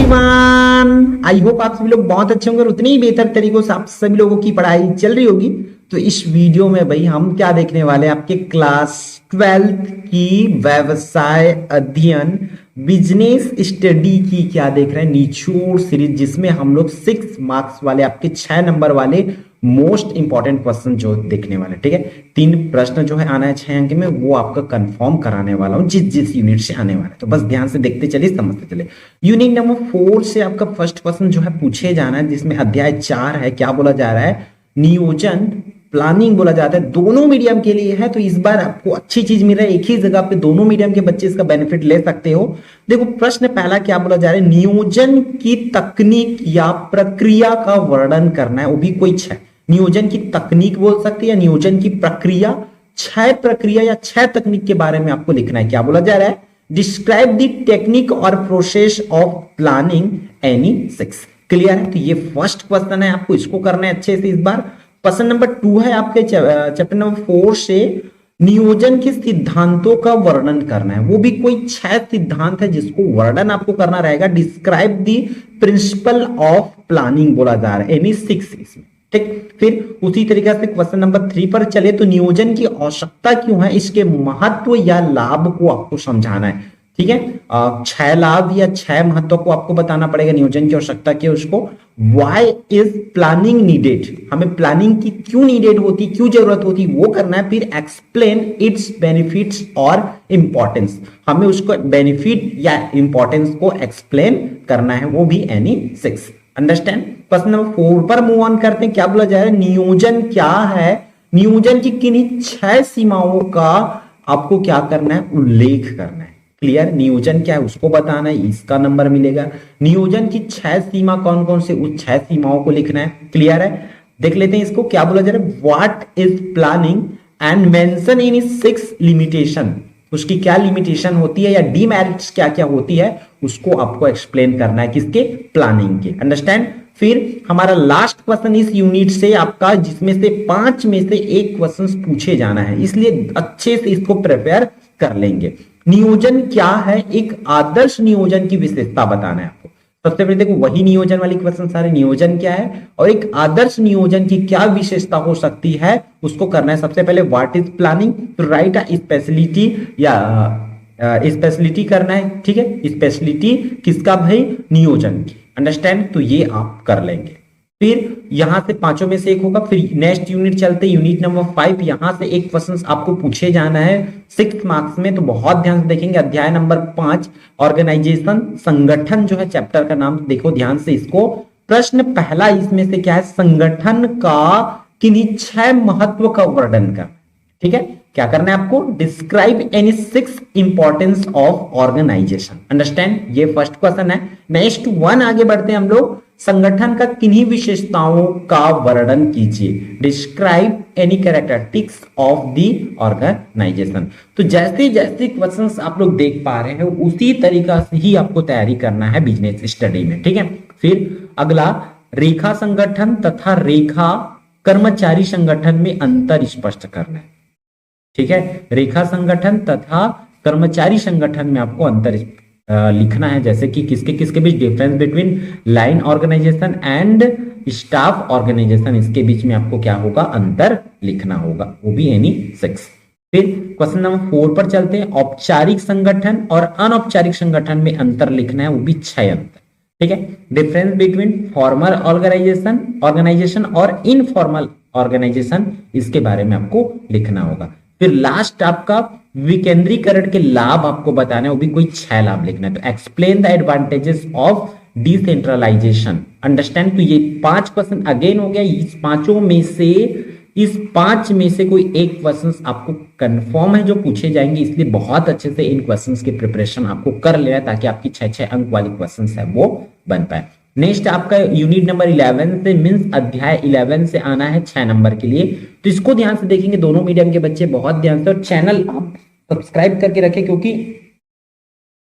Everyone, I hope आप सभी लोग बहुत अच्छे होंगे और उतने ही बेहतर तरीकों से आप सभी लोगों की पढ़ाई चल रही होगी। तो इस वीडियो में भाई हम क्या देखने वाले हैं, आपके क्लास 12th की व्यवसाय अध्ययन बिजनेस स्टडी की क्या देख रहे हैं, निचोड़ सीरीज, जिसमें हम लोग 6 मार्क्स वाले आपके 6 नंबर वाले मोस्ट इंपॉर्टेंट क्वेश्चन जो देखने वाले। ठीक है, 3 प्रश्न जो है आना है 6 अंक में, वो आपका कंफर्म कराने वाला हूं जिस जिस यूनिट से आने वाला है। तो बस ध्यान से देखते चलिए, समझते चले। यूनिट नंबर 4 से आपका फर्स्ट क्वेश्चन जो है पूछे जाना है, जिसमें अध्याय 4 है। क्या बोला जा रहा है, नियोजन प्लानिंग बोला जाता है, दोनों मीडियम के लिए है। तो इस बार आपको अच्छी चीज मिल रहा है, एक ही जगह पे दोनों मीडियम के बच्चे इसका बेनिफिट ले सकते हो। देखो प्रश्न पहला क्या बोला जा रहा है, नियोजन की तकनीक या प्रक्रिया का वर्णन करना है, वो भी कोई 6। नियोजन की तकनीक बोल सकते हैं या नियोजन की प्रक्रिया, 6 प्रक्रिया या 6 तकनीक के बारे में आपको लिखना है। क्या बोला जा रहा है, डिस्क्राइब द टेक्निक और process of planning any 6। Clear है, तो ये फर्स्ट क्वेश्चन है, आपको इसको करना है अच्छे से। इस बार क्वेश्चन नंबर 2 है आपके चैप्टर नंबर 4 से, नियोजन के सिद्धांतों का वर्णन करना है, वो भी कोई 6 सिद्धांत है जिसको वर्णन आपको करना रहेगा। Describe the principle of planning बोला जा रहा है, एनी 6 इसमें। ठीक, फिर उसी तरीके से क्वेश्चन नंबर 3 पर चले, तो नियोजन की आवश्यकता क्यों है, इसके महत्व या लाभ को आपको समझाना है। ठीक है, 6 लाभ या 6 महत्व को आपको बताना पड़ेगा, नियोजन की आवश्यकता क्या है उसको। व्हाई इज प्लानिंग नीडेड, हमें प्लानिंग की क्यों नीडेड होती, क्यों जरूरत होती, वो करना है। फिर एक्सप्लेन इट्स बेनिफिट्स और इंपॉर्टेंस, हमें उसको बेनिफिट या इंपॉर्टेंस को एक्सप्लेन करना है, वो भी एनी 6। अंडरस्टैंड। क्वेश्चन नंबर 4 पर मूव ऑन करते हैं। क्या बोला जा रहा है, नियोजन क्या है, नियोजन की किन्हीं 6 सीमाओं का आपको क्या करना है, उल्लेख करना है। क्लियर, नियोजन क्या है उसको बताना है, इसका नंबर मिलेगा। नियोजन की 6 सीमा कौन कौन से, उस 6 सीमाओं को लिखना है। क्लियर है, देख लेते हैं इसको। क्या बोला जा रहा है, what is planning and mention in 6 limitation, उसकी क्या लिमिटेशन होती है या डीमेरिट्स क्या क्या होती है, उसको आपको एक्सप्लेन करना है, किसके, प्लानिंग के। अंडरस्टैंड। फिर हमारा लास्ट क्वेश्चन इस यूनिट से आपका, जिसमें से 5 में से 1 क्वेश्चन पूछे जाना है, इसलिए अच्छे से इसको प्रिपेयर कर लेंगे। नियोजन क्या है, एक आदर्श नियोजन की विशेषता बताना है आपको। सबसे पहले देखो, वही नियोजन वाली क्वेश्चन सारे, नियोजन क्या है और एक आदर्श नियोजन की क्या विशेषता हो सकती है, उसको करना है। सबसे पहले व्हाट इज प्लानिंग, तो राइट स्पेशलिटी या स्पेशलिटी करना है। ठीक है, स्पेशलिटी किसका भाई, नियोजन की। अंडरस्टैंड, तो ये आप कर लेंगे। फिर यहां से 5 में से 1 होगा। फिर नेक्स्ट यूनिट चलते, यूनिट नंबर 5, यहां से एक क्वेश्चन आपको पूछे जाना है 6 मार्क्स में, तो बहुत ध्यान से देखेंगे। अध्याय नंबर 5, ऑर्गेनाइजेशन, संगठन जो है चैप्टर का नाम, देखो ध्यान से इसको। प्रश्न पहला इसमें से क्या है, संगठन का किन्हीं 6 महत्व का वर्णन कर। ठीक है, क्या करना है आपको, describe any 6 importance of organisation. Understand, ये फर्स्ट क्वेश्चन है। नेक्स्ट 1 आगे बढ़ते हैं हम लोग, संगठन का किन्हीं विशेषताओं का वर्णन कीजिए। Describe any characteristics of the organisation. तो जैसे जैसे क्वेश्चंस आप लोग देख पा रहे हैं, उसी तरीका से ही आपको तैयारी करना है बिजनेस स्टडी में। ठीक है, फिर अगला, रेखा संगठन तथा रेखा कर्मचारी संगठन में अंतर स्पष्ट करना है। ठीक है, रेखा संगठन तथा कर्मचारी संगठन में आपको अंतर लिखना है, जैसे कि किसके किसके बीच, difference between line organisation and staff organisation, इसके बीच में आपको क्या होगा, अंतर लिखना होगा, वो भी एनी 6। फिर क्वेश्चन नंबर 4 पर चलते हैं, औपचारिक संगठन और अनौपचारिक संगठन में अंतर लिखना है, वो भी 6 अंतर। ठीक है, डिफरेंस बिटवीन फॉर्मल ऑर्गेनाइजेशन और इनफॉर्मल ऑर्गेनाइजेशन, इसके बारे में आपको लिखना होगा। फिर लास्ट आपका विकेंद्रीकरण के लाभ आपको बताना है, वो भी कोई 6 लाभ लिखना है। तो explain the advantages of decentralisation. Understand, तो ये 5 क्वेश्चन अगेन हो गया। इस 5 में से कोई एक क्वेश्चन आपको कंफर्म है जो पूछे जाएंगे, इसलिए बहुत अच्छे से इन क्वेश्चंस की प्रिपरेशन आपको कर लेना है, ताकि आपकी 6 अंक वाली क्वेश्चंस है वो बन पाए। नेक्स्ट आपका यूनिट नंबर 11 से, मींस अध्याय 11 से आना है 6 नंबर के लिए। तो इसको ध्यान से देखेंगे दोनों मीडियम के बच्चे, बहुत ध्यान से, और चैनल आप सब्सक्राइब करके रखें, क्योंकि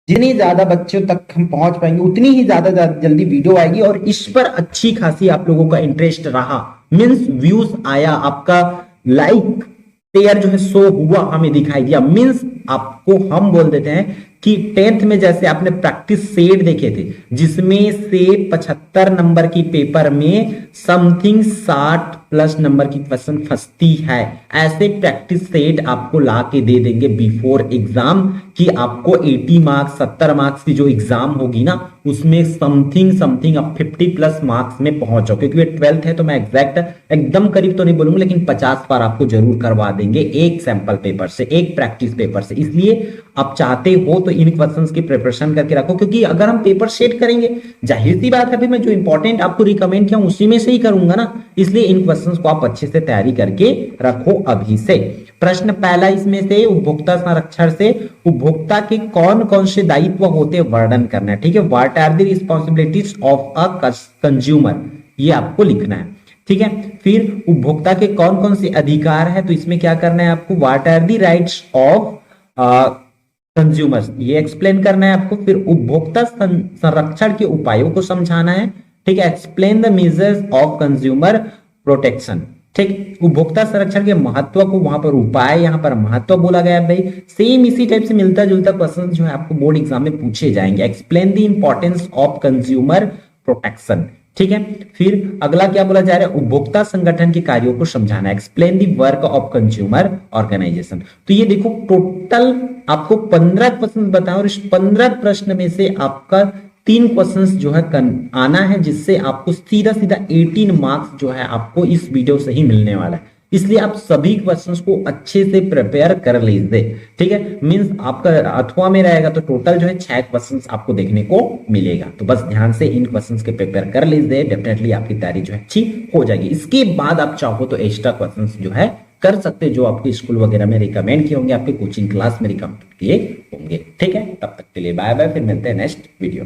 जितनी ज्यादा बच्चों तक हम पहुंच पाएंगे उतनी ही ज्यादा जल्दी वीडियो आएगी। और इस पर अच्छी खासी आप लोगों का इंटरेस्ट रहा, मींस व्यूज आया, आपका लाइक शेयर जो है 100 हुआ, हमें दिखाई दिया, मींस आपको हम बोल देते हैं कि 10th में जैसे आपने प्रैक्टिस सेट देखे थे जिसमें से 75 नंबर की पेपर में समथिंग 60 प्लस नंबर की क्वेश्चन फंसती है, ऐसे प्रैक्टिस सेट आपको ला के दे देंगे बिफोर एग्जाम कि आपको 80 मार्क्स 70 मार्क्स की जो एग्जाम होगी ना उसमें समथिंग समथिंग आप 50 प्लस मार्क्स में पहुंचो, क्योंकि ये 12th है तो मैं एग्जैक्ट एकदम करीब तो नहीं बोलूंगा लेकिन 50 बार आपको जरूर करवा देंगे एक सैंपल पेपर से, एक प्रैक्टिस पेपर से। इसलिए आप चाहते हो तो इन क्वेश्चंस की प्रिपरेशन करके रखो, क्योंकि अगर हम पेपर सेट करेंगे जाहिर सी बात है अभी मैं जो इंपॉर्टेंट आपको रिकमेंड किया उसी में से ही करूंगा ना, इसलिए इन क्वेश्चंस को आप अच्छे से तैयारी करके रखो अभी से। प्रश्न पहला इसमें से उपभोक्ता संरक्षण से उपभोक्ता के कौन कौन से दायित्व होते वर्णन करना है, ठीक है। What are the responsibilities of a consumer, ये आपको लिखना है, ठीक है। फिर उपभोक्ता के कौन कौन से अधिकार है, तो इसमें क्या करना है आपको, what are the rights of consumers, ये एक्सप्लेन करना है आपको। फिर उपभोक्ता संरक्षण के उपायों को समझाना है, ठीक है। Explain the measures of consumer protection, ठीक। उपभोक्ता संरक्षण के महत्व को वहां पर उपाय, यहां पर महत्व बोला गया है भाई। सेम इसी टाइप से मिलता जुलता क्वेश्चन जो है आपको बोर्ड एग्जाम में पूछे जाएंगे। Explain the importance of consumer protection, ठीक है। फिर अगला क्या बोला जा रहा है, उपभोक्ता संगठन के कार्यों को समझाना है। Explain the work of consumer organisation. तो ये देखो टोटल आपको 15 क्वेश्चन बताएं और इस 15 प्रश्न में से आपका 3 क्वेश्चंस जो है आना है, जिससे आपको सीधा सीधा 18 मार्क्स जो है आपको इस वीडियो से ही मिलने वाला है। इसलिए आप सभी क्वेश्चंस को अच्छे से प्रिपेयर कर लीजिए, ठीक है। मींस आपका अथवा में रहेगा तो टोटल जो है 6 क्वेश्चंस आपको देखने को मिलेगा। तो बस ध्यान से इन क्वेश्चंस के प्रिपेयर कर लीजिए, डेफिनेटली आपकी तैयारी जो है अच्छी हो जाएगी। इसके बाद आप चाहो तो एक्स्ट्रा क्वेश्चंस जो है कर सकते, जो आपके स्कूल वगैरह में रिकमेंड किए होंगे, आपके कोचिंग क्लास में रिकमेंड किए होंगे, ठीक है। तब तक के लिए बाय बाय, फिर मिलते हैं नेक्स्ट वीडियो।